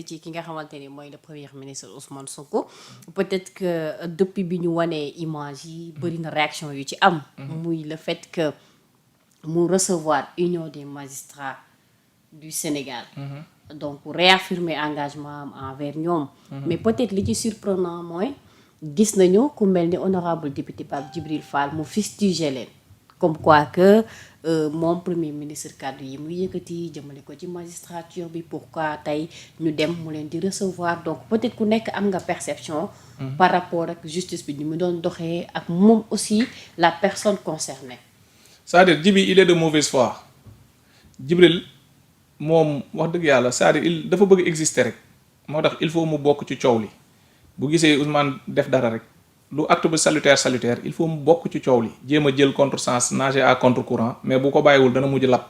ci ki nga xamante ni mooy le premier ministre Ousmane Sonko peut-être que depuis bi ñu wanee image yi bëri na réaction yu ci am muy le fait que mu recevoir Union des magistrats du Sénégal donc réaffirmer engagement am envers ñoom mais peut-être li ci surprenant mooy gis nañu ku mel ni honorable député Pape Djibril Fall mu fustiger leen comme quoi que moom premier ministre kàddu yi muy yëkkati jëmale ko ci magistrature bi pourquoi tey ñu dem mu leen di recevoir donc peut-être ku nekk am nga perception par rapport ak justice bi ni mu doon doxee ak moom aussi la personne concernée. c'est-à-dire Djibi il est de mauvaise foi Djibril moom wax dëgg yàlla c'est-à-dire il dafa bëgg exister rek moo tax il faut mu bokk ci coow li bu gisee Ousmane def dara rek lu acte bi salutaire il faut mu bokk ci coow li jéem a jël contresens nager à contre-courant mais bu ko bàyyiwul dana mujj lap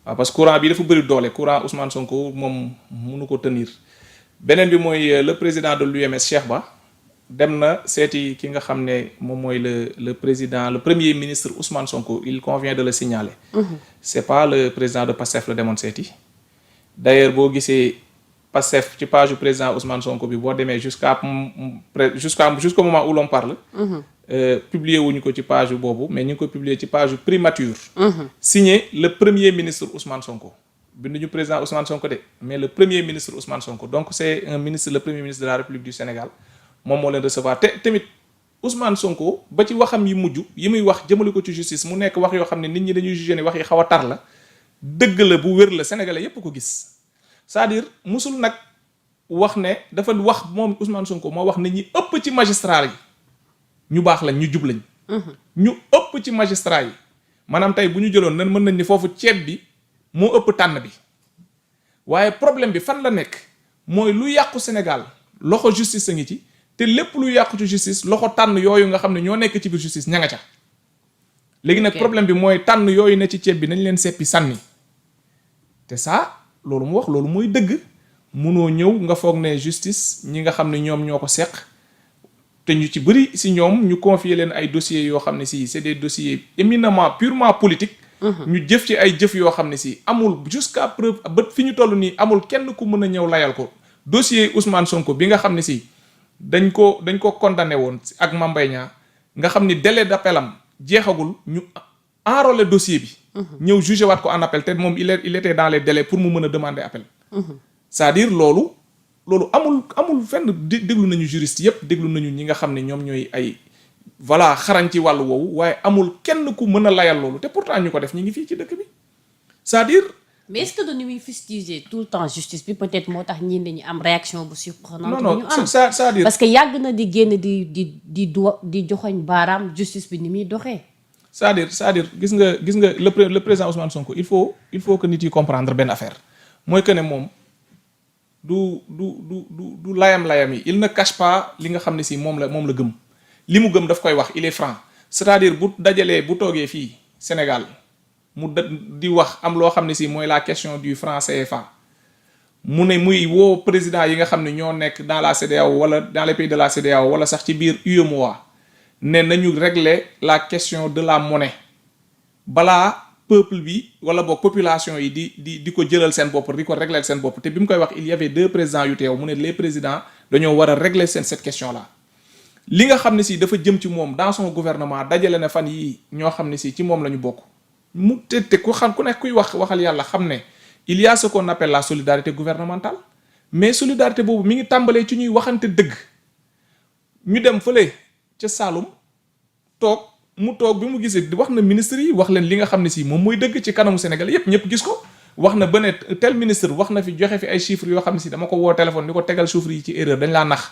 waaw parce que courant bi dafa bëri doole courant Ousmane Sonko moom mënu ko tenir. beneen bi mooy le président de l'UMS Cheikh Ba dem na seeti ki nga xam ne moom mooy le président le premier ministre Ousmane Sonko il convient de le signaler. C'est pas le président de PASTEF la demoon seeti d'ailleurs boo gisee. Pastef ci page du président Ousmane Sonko bi boo demee jusqu'au moment où l'on parle publier wuñu ko ci page boobu mais ñu ngi ko publier ci page primature signé le premier ministre Ousmane Sonko binduñu président Ousmane Sonko de mais le premier ministre Ousmane Sonko donc c'est un ministre le premier ministre de la République du Sénégal moom moo leen recevoir te tamit Ousmane Sonko ba ci waxam yi mujj yi muy wax jëmale ko ci justice mu nekk wax yoo xam ne nit ñi dañuy jugé ne wax yi xaw a tar la dëgg la bu wér la sénégalais yépp ko gis c'est-à-dire musul nag wax ne dafa wax moom Ousmane Sonko moo wax ne ñi ëpp ci magistrat yi ñu baax lañ ñu jub lañ. ñu ëpp ci magistrat yi maanaam tey bu ñu jëloon nan mën nañ ni foofu ceeb bi moo ëpp tànn bi waaye problème bi fan la nekk mooy lu yàqu Sénégal loxo justice a ngi ci te lépp lu yàqu ci justice loxo tànn yooyu nga xam ne ñoo nekk ci biir justice ña nga ca. léegi nag problème bi mooy tànn yooyu ne ci ceeb bi nañ leen seppi sànni te ça. loolu mu wax loolu mooy dëgg munoo ñëw nga foog ne justice ñi nga xam ne ñoom ñoo ko seq te ñu ci bëri si ñoom ñu confier leen ay dossiers yoo xam ne si c'est des dossiers éminemment purement politiques. ñu jëf ci ay jëf yoo xam ne si amul jusqu'à preuve ba fi ñu toll nii amul kenn ku mën a ñëw layal ko dossier Ousmane Sonko bi nga xam ne si dañ ko condamné woon ak Mame Mbaye Niang nga xam ni délai d'appel am jeexagul ñu enrôler dossier bi. ñëw jugé waat ko en appel te moom il était dans les délais pour mu mën a demander appel. c'est-à-dire loolu amul fenn déglu nañu juriste yépp déglu nañu ñi nga xam ne ñoom ñooy ay voilà xarañ ci wàllu woowu waaye amul kenn ku mën a layal loolu te pourtant ñu ko def ñu ngi fii ci dëkk bi c'est-à-dire. mais est-ce que dañu muy fustiger tout le temps justice bi peut-être moo tax ñii dañu am réaction bu surprenante. non c'est-à-dire parce que yàgg na di génn di joxoñ baaraam justice bi ni muy doxee. c'est-à-dire gis nga le président Ousmane Sonko il faut que nit yi comprendre benn affaire mooy que ne moom du layam yi il ne cache pas li nga xam ne si moom la gëm li mu gëm daf koy wax il est franc c'est-à-dire bu toogee fii Sénégal mu di wax am loo xam ne si mooy la question du franc CFA mu ne muy woo président yi nga xam ne ñoo nekk dans la CEDEAO wala dans les pays de la CEDEAO wala sax ci biir UEMOA ne nañu régler la question de la monnaie balaa peuple bi wala boog population yi di ko jëlal seen bopp di ko régler seen bopp te bi mu koy wax il y avait 2 présidents yu teew mu ne les présidents dañoo war a régler cette question là. li nga xam ne si dafa jëm ci moom dans son gouvernement dajale na fan yi ñoo xam ne si ci moom la ñu bokk mu te ku nekk kuy waxal yàlla xam ne il y a ce qu'on appelle la solidarité gouvernementale mais solidarité boobu mi ngi tàmbalee ci ñuy waxante dëgg ñu dem fële. ca Saalum toog bi mu gisee wax na ministre yi wax leen li nga xam ne si moom mooy dëgg ci kanamu Sénégal yépp ñëpp gis ko wax na ba ne tel ministre wax na fi joxe fi ay chiffres yoo xam ne si dama ko woo téléphone ni ko tegal chiffres yi ci erreur dañ laa nax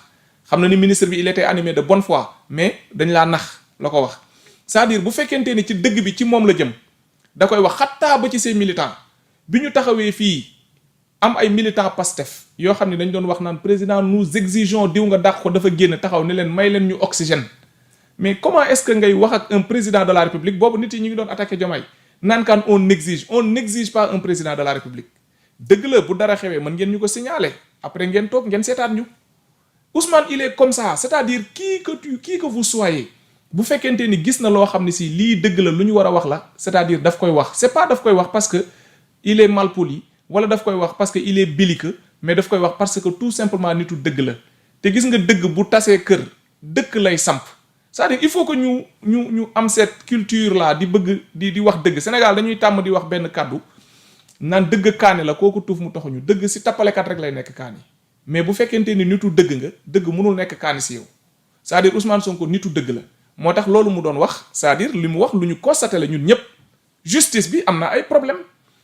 xam na ni ministre bi il était animé de bonne foi mais dañ laa nax la ko wax c'est-à-dire bu fekkente ni ci dëgg bi ci moom la jëm da koy wax xattaa ba ci ses militants bi ñu taxawee fii am ay militants Pastef yoo xam ne dañ doon wax naan président nous exigeons diw nga dàq ko dafa génn taxaw ne leen may leen ñu oxygène mais comment est-ce que ngay wax ak un président de la République boobu nit yi ñu ngi doon attaqué Diomaye naan kaan on n'exige pas un président de la République dëgg la bu dara xewee mën ngeen ñu ko signaler après ngeen toog ngeen seetaat ñu Ousmane il est comme ça c'est-à-dire qui que vous soyez bu fekkente ni gis na loo xam ne si lii dëgg la lu ñu war a wax la c'est-à-dire daf koy wax c'est pas daf koy wax parce que il est malpoli wala daf koy wax parce que il est belliqueux mais daf koy wax parce que tout simplement nitu dëgg la te gis nga dëgg bu tasee kër dëkk lay samp c'est-à-dire il faut que ñu am cette culture là di bëgg di wax dëgg Sénégal dañuy tàmm di wax benn kàddu naan dëgg kaani la kooku tuuf mu taxuñu dëgg si tappalekat rek lay nekk kaani mais bu fekkente ni nitu dëgg nga dëgg mënul nekk kaani si yow c'est-à-dire Ousmane Sonko nitu dëgg la moo tax loolu mu doon wax c'est-à-dire li mu wax lu ñu constaté la ñun ñëpp justice bi am na ay problème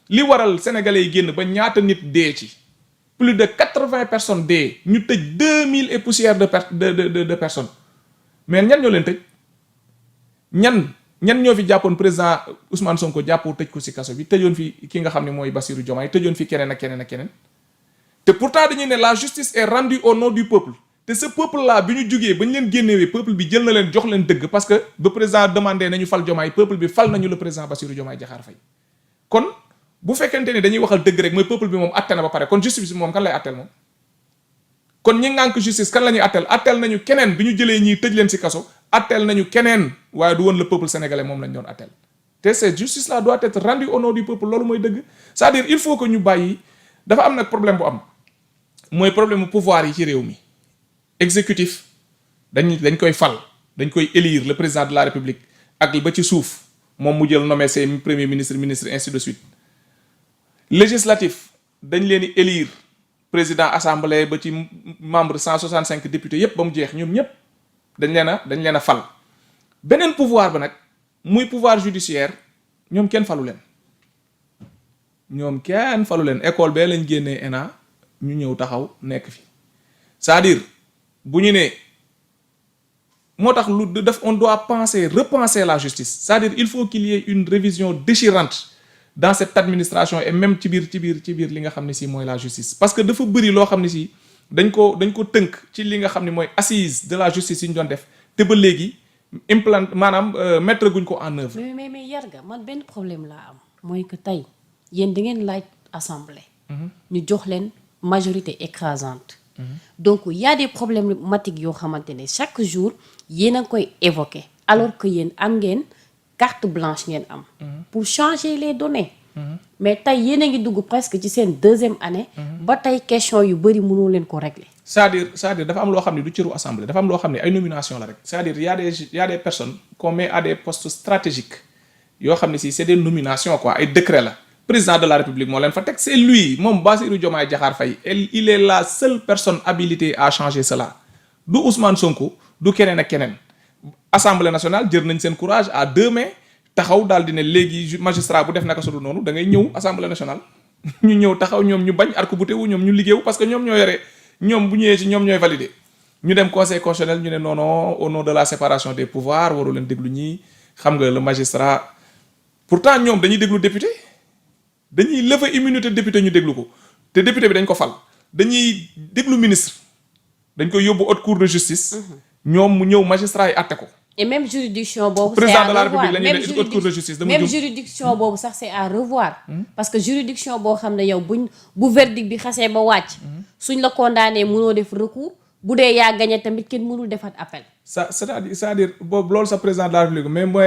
li waral sénégalais yi génn ba ñaata nit dee ci plus de 80 personnes dee ñu tëj 2000 et poussière de personnes mais ñan ñoo leen tëj ñan ñoo fi jàppoon président Ousmane Sonko jàppoo tëj ko ci kaso bi tëjoon fi ki nga xam ne mooy Bassirou Diomaye tëjoon fi keneen ak keneen te pourtant dañuy ne la justice est rendue au nom du peuple te ce peuple là bi ñu jugee ba ñu leen génnewee peuple bi jël na leen jox leen dëgg parce que ba président demandé nañu fal Diomaye peuple bi fal nañu le président Bassirou Diomaye Diakhar Faye kon bu fekkente ni dañuy waxal dëgg rek mooy peuple bi moom atte na ba pare kon justice bi moom kan lay atteel moom kon ñi ngànk justice kan la ñuy atteel nañu keneen bi ñu jëlee ñii tëj leen ci kaso atteel nañu keneen waaye du woon le peuple sénégalais moom lañ doon atteel te cette justice là doit être rendue au nom du peuple loolu mooy dëgg c'est-à-dire il faut que ñu bàyyi dafa am nag problème bu am mooy problème mu pouvoir yi ci réew mi exécutif dañ koy fal dañ koy élire le président de la république ak ba ci suuf moom mu jël nommé ses premier ministre ainsi de suite législatif dañ leen di élire président assemblée ba ci membre 165 députés yépp ba mu jeex ñoom ñépp dañ leen a fal beneen pouvoir ba nag muy pouvoir judiciaire ñoom kenn falu leen école bee lañ génnee ENA ñu ñëw taxaw nekk fi c'est-à-dire bu ñu nee moo tax lu def on doit repenser la justice c'est-à-dire il faut qu'il y ait une révision déchirante dans cette administration et même ci biir li nga xam ne si mooy la justice parce que dafa bëri loo xam ne si dañ ko tënk ci li nga xam ne mooy assise de la justice yi ñu doon def te ba léegi mettre guñ ko en œuvre. mais Yarga man benn problème laa am mooy que tey yéen da ngeen laaj assemblée. ñu jox leen majorité écrasante. Donc il y a des problématiques yoo xamante ne chaque jour yéen a ngi koy évoquer alors que yéen am ngeen carte blanche ngeen am. pour changer les données. mais tey yéen a ngi dugg presque ci seen 2e année. ba tey question yu bëri mënoo leen ko régler. c'est-à-dire dafa am loo xam ne du cëru assemblée dafa am loo xam ne ay nomination la rek c'est-à-dire y a des personnes qu'on met à des postes stratégiques yoo xam ne si c'est des nominations quoi ay décret la. président de la république moo leen fa teg c'est lui moom Bassirou Diomaye Diakhar Faye il est la seule personne habilitée à changer cela du Ousmane Sonko du keneen ak keneen assemblée nationale jër nañ seen courage à 2 mains taxaw daal di ne léegi magistrat bu def naka sudul noonu da ngay ñëw assemblée nationale ñu ñëw taxaw ñoom ñu bañ arc-bouté wu ñoom ñu liggéeyu parce que ñoom ñoo yore ñoom bu ñëwee ci ñoom ñooy valider ñu dem conseil constitutionnel ñu ne non au nom de la séparation des pouvoirs waru leen déglu ñii xam nga le magistrat pourtant ñoom dañuy déglu député dañuy lever immunité député ñu déglu ko te député bi dañ ko fal dañuy déglu ministre dañ koy yóbbu haute cour de justice ñoom mu ñëw magistrat yi àtte ko. et même juridiction boobu. président de la république la ñuy ne haute cour de justice. même juridiction boobu sax c'est à revoir. parce que juridiction boo xam ne yow bu verdict bi xasee ba wàcc. suñ la condamné mënoo def recours bu dee yaa gagné tamit kenn mënul defaat appel. c'est-à-dire boobu loolu sa président de la république mais mooy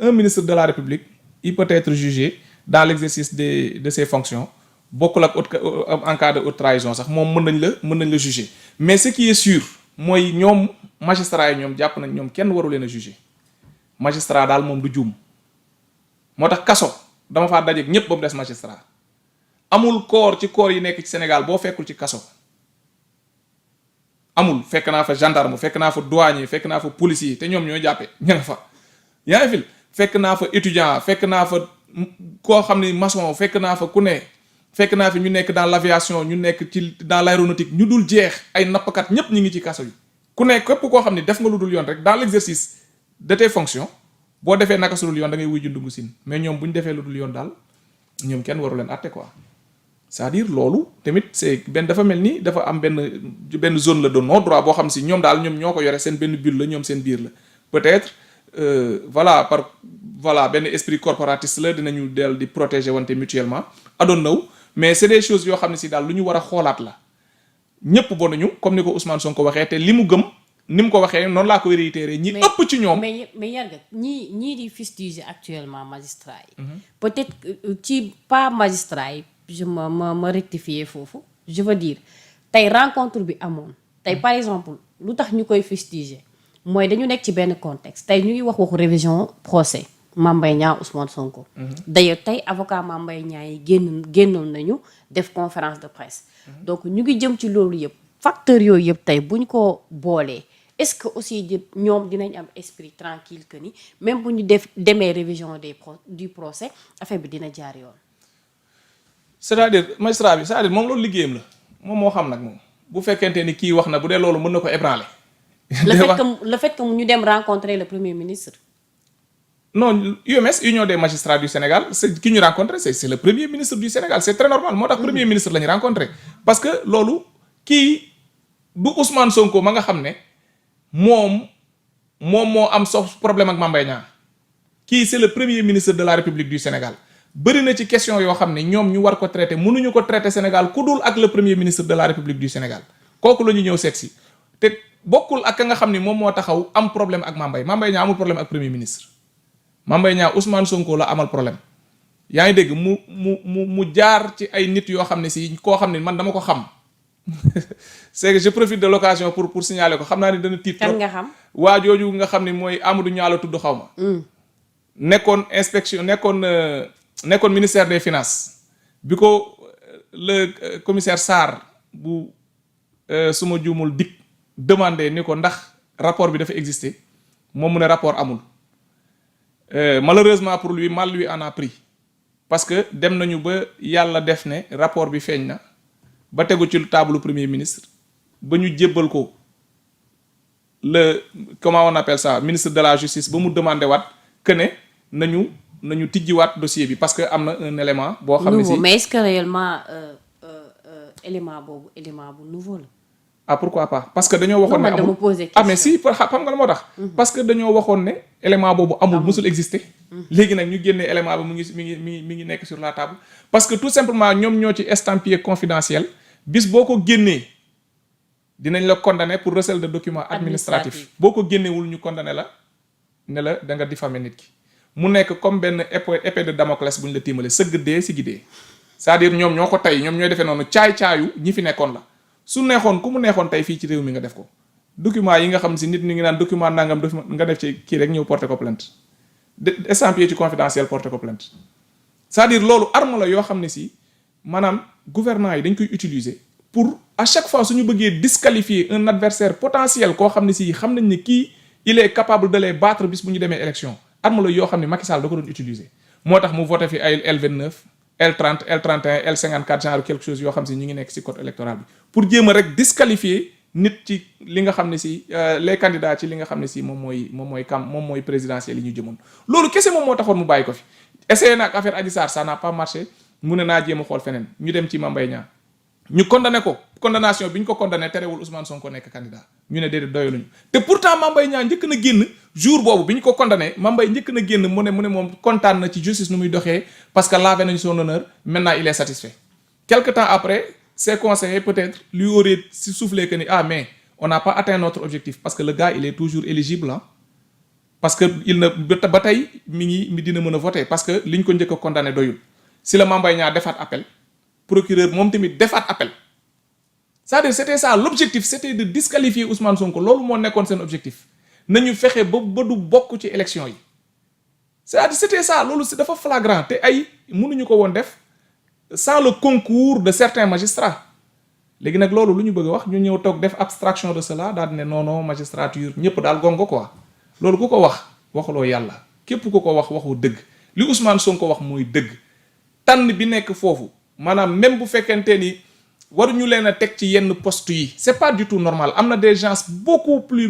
un ministre de la république il peut être jugé dans l'exercice de ses fonctions bokkul ak en cas de haute trahison sax moom mën nañ la juger mais ce qui est sûr mooy ñoom magistrat yi ñoom jàpp nañ ñoom kenn waru leen a juger magistrat daal moom du juum moo tax kaso dama faa dajeeg ñépp ba mu des magistrat amul corps ci corps yi nekk ci Sénégal boo fekkul ci kaso amul fekk naa fa gendarme fekk naa fa douanier fekk naa fa policier te ñoom ñoo jàppee ña nga fa yaa ngi fil fekk naa fa étudiant fekk naa fa koo xam ni maçon fekk naa fa ku ne fekk naa fi ñu nekk dans l'aviation ñu nekk ci dans l'aéronautique ñu dul jeex ay nappkat ñépp ñu ngi ci kaso yi ku ne képp koo xam ni def nga lu dul yoon rek dans l'exercice de tes fonctions boo defee naka su dul yoon da ngay wuy ju ndungu siin mais ñoom bu ñu defee lu dul yoon daal ñoom kenn waru leen àtte quoi c'est-à-dire loolu tamit c'est dafa mel ni dafa am benn zone la de non droit boo xam si ñoom daal ñoom ñoo ko yore seen benn bulle la ñoom seen biir la peut-être benn esprit corporatiste la dinañu del di protéger wante mutuellement I don't know mais c'est des choses yoo xam ne si daal lu ñu war a xoolaat la ñépp bonuñu comme ni ko Ousmane Sonko waxee te li mu gëm ni mu ko waxee noonu laa koy réitérer ñi ëpp ci ñoom mais Yarga ñii di fustiger actuellement magistrat yi peut-être ci pas magistrat yi ma rectifier foofu je veux dire tey rencontre bi amoon tey par exemple lu tax ñu koy fustiger mooy dañu nekk ci benn contexte tey ñu ngi waxu révision procès Mame Mbaye Niang Ousmane Sonko. d'ailleurs tey avocat Mame Mbaye Niang yi génnoon nañu def conférence de presse. donc ñu ngi jëm ci loolu yëpp facteurs yooyu yëpp tey bu ñu ko boolee est-ce que aussi ñoom dinañ am esprit tranquille que ni même bu ñu demee révision du procès affaire bi dina jaar yoon. c'est-à-dire magistrat bi c'est-à-dire moom loolu liggéeyam la moom moo xam nag moom bu fekkente ni kii wax na bu dee loolu mën na ko ébranler. le fait que ñu dem rencontrer le premier ministre. non UMS Union des magistrats du Sénégal c'est ki ñu rencontré c'est le premier ministre du Sénégal c'est très normal moo tax premier ministre la ñu rencontré parce que loolu kii bu Ousmane Sonko ma nga xam ne moom moo am problème ak Mame Mbaye Niang kii c'est le premier ministre de la République du Sénégal bëri na ci question yoo xam ne ñoom ñu war ko traiter mënuñu ko traiter Sénégal ku dul ak le premier ministre de la République du Sénégal kooku la ñu ñëw seet si te bokkul ak ka nga xam ne moom moo taxaw am problème ak Mame Mbaye Niang amul problème ak premier ministre Mame Mbaye Niang Ousmane Sonko la amal problème yaa ngi dégg mu jaar ci ay nit yoo xam ne si koo xam ne man dama ko xam c'est que je profite de l'occasion pour signaler ko xam naa ni dana tiit kan nga xam waa jooju nga xam ne mooy Amadou Niallo tudd xaw ma nekkoon inspection nekkoon ministère des finances bi ko le commissaire Sarr bu suma juumul dik demandé ni ko ndax rapport bi dafa exister moom mu ne rapport amul malheureusement pour lui mal lui en a pris parce que dem nañu ba yàlla def ne rapport bi feeñ na ba tegu ci table premier ministre ba ñu jébbal ko le comment on appelle ça ministre de la justice ba mu demandé waat que ne nañu tijjiwaat dossier bi parce que am na un élément boo xam ne si mais est-ce que réellement élément bu nouveau la. ah pourquoi pas parce que dañoo waxoon ne amul mais si xam nga la moo tax parce que dañoo waxoon ne élément boobu amul musul exister léegi nag ñu génnee élément bi mi ngi nekk sur la table parce que tout simplement ñoom ñoo ci estampillé confidentiel bis boo ko génnee dinañ la condamner pour recel de documents administratifs boo ko génnewul ñu condamner la ne la da nga diffamer nit ki mu nekk comme benn épée de Damoclès bu ñu la tiimale sëgg dee si gi dee c'est-à-dire ñoom ñoo ko tey ñoom ñooy defee noonu caay-caayu ñi fi nekkoon la su neexoon ku mu neexoon tey fii ci réew mi nga def ko document yi nga xam si nit ñi ngi naan document nangam nga def ci kii rek ñëw porter ko plainte estampillé ci confidentiel porter ko plainte c'est-à-dire loolu arme la yoo xam ne si maanaam gouvernants yi dañ koy utiliser pour à chaque fois suñu bëggee disqualifier un adversaire potentiel koo xam ne si xam nañ ne kii il est capable de les battre bis bu ñu demee élection arme la yoo xam ne Macky Sall da ko doon utiliser moo tax mu voté fi ay L29 L30 L31 L54 genre quelque chose yoo xam si ñu ngi nekk ci code électoral bi pour jéem a rek disqualifier nit ci li nga xam ne si les candidats ci li nga xam ne si moom mooy présidentiel yi ñu jëmoon loolu kese moom moo taxoon mu bàyyi ko fi essayé na ak affaire Adji Sarr ça n'a pas marché mu ne naa jéem a xool feneen ñu dem ci Mame Mbaye Niang ñu condamné ko condamnation bi ñu ko condamné terewul Ousmane Sonko nekk candidat ñu ne déedéet doyaluñu te pourtant Mame Mbaye Niang njëkk na génn jour boobu bi ñu ko condamné Mame Mbaye njëkk na génn mu ne moom kontaan na ci justice nu muy doxee parce que lavé nañu son honneur maintenant il est satisfait quelque temps après ses conseillers peut-être lui auraient soufflé que ni mais on n'a pas atteint notre objectif parce que le gars il est toujours éligible parce que il na ba tey mi dina mën a voter parce que li ñu ko njëkk a condamné doyul si la Mame Mbaye Niang defaat appel procureur moom tamit defaat appel c'est-à-dire c'était ça l'objectif c'était de disqualifier Ousmane Sonko loolu moo nekkoon seen objectif nañu fexe ba du bokk ci élection yi c'est-à-dire c'était ça loolu si dafa flagrant te ay mënuñu ko woon def sans le concours de certains magistrats léegi nag loolu lu ñu bëgg a wax ñu ñëw toog def abstraction de cela daal di ne non magistrature ñëpp daal gongo quoi loolu ku ko wax waxuloo yàlla képp ku ko wax waxu dëgg li Ousmane Sonko wax mooy dëgg tànn bi nekk foofu maanaam même bu fekkente ni waruñu leen a teg ci yenn poste yi c'est pas du tout normal am na des gens beaucoup plus